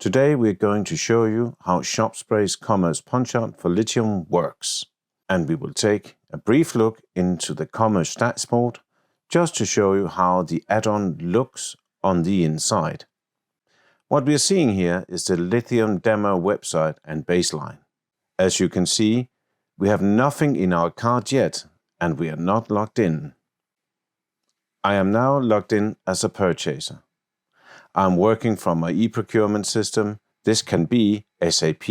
Today we're going to show you how Shopspray's Commerce Punchout for Litium works. And we will take a brief look into the Commerce dashboard just to show you how the add-on looks on the inside. What we are seeing here is the Lithium demo website and baseline. As you can see, we have nothing in our cart yet and we are not logged in. I am now logged in as a purchaser. I'm working from my e-procurement system. This can be SAP,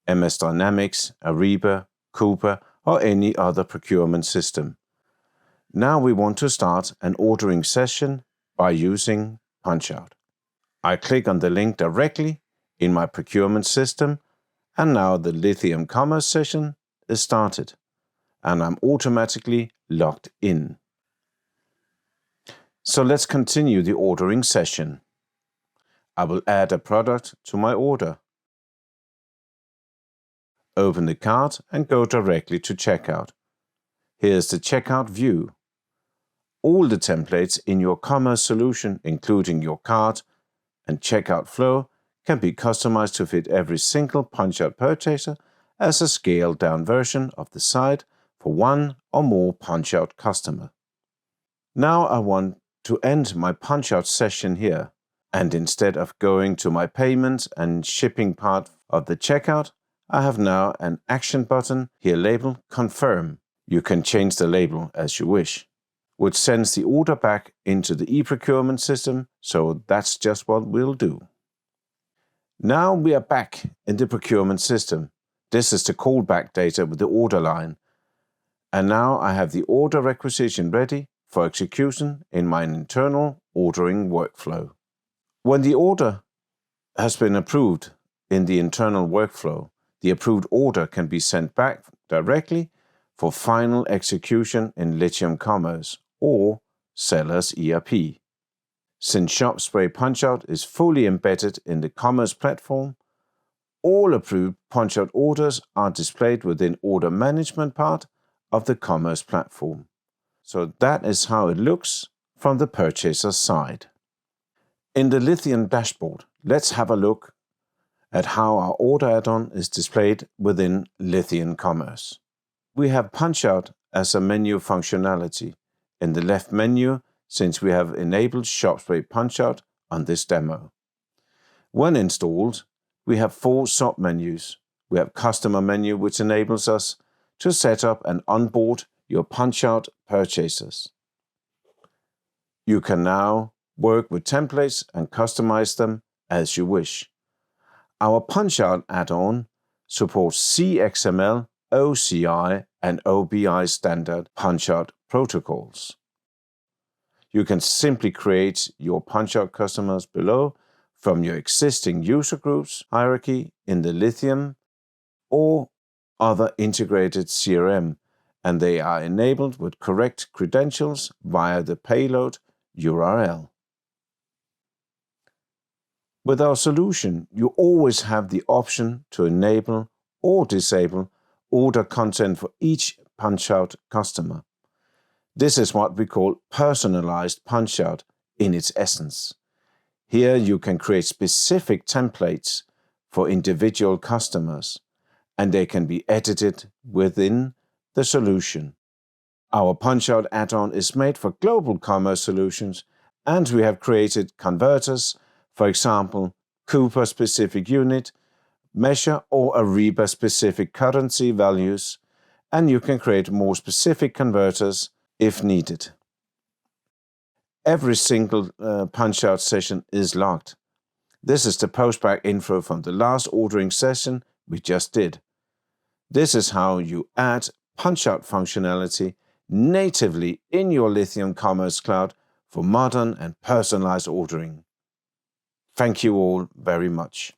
MS Dynamics, Ariba, Coupa, or any other procurement system. Now we want to start an ordering session by using punchout. I click on the link directly in my procurement system, and now the Lithium Commerce session is started, and I'm automatically logged in. So let's continue the ordering session. I will add a product to my order. Open the cart and go directly to checkout. Here's the checkout view. All the templates in your commerce solution, including your cart and checkout flow, can be customized to fit every single punchout purchaser as a scaled-down version of the site for one or more punchout customer. Now I want to end my punchout session here. And instead of going to my payments and shipping part of the checkout, I have now an action button here labeled Confirm. You can change the label as you wish, which sends the order back into the e-procurement system, so that's just what we'll do. Now we are back in the procurement system. This is the callback data with the order line. And now I have the order requisition ready for execution in my internal ordering workflow. When the order has been approved in the internal workflow, the approved order can be sent back directly for final execution in Litium Commerce or Seller's ERP. Since Shopspray Punchout is fully embedded in the Commerce platform, all approved Punchout orders are displayed within Order Management part of the Commerce platform. So that is how it looks from the purchaser's side. In the Lithium dashboard, let's have a look at how our order add-on is displayed within Lithium Commerce. We have Punchout as a menu functionality in the left menu since we have enabled Shopspray Punchout on this demo. When installed, we have 4 sub-menus. We have Customer menu, which enables us to set up and onboard your Punchout purchasers. You can now work with templates and customize them as you wish. Our Punchout add-on supports CXML, OCI, and OBI standard Punchout protocols. You can simply create your Punchout customers below from your existing user groups hierarchy in the Lithium or other integrated CRM, and they are enabled with correct credentials via the payload URL. With our solution, you always have the option to enable or disable order content for each Punchout customer. This is what we call personalized Punchout in its essence. Here you can create specific templates for individual customers, and they can be edited within the solution. Our Punchout add-on is made for global commerce solutions, and we have created converters, for example, Coupa-specific unit, measure or Ariba-specific currency values, and you can create more specific converters if needed. Every single Punchout session is logged. This is the postback info from the last ordering session we just did. This is how you add Punchout functionality natively in your Lithium Commerce Cloud for modern and personalized ordering. Thank you all very much.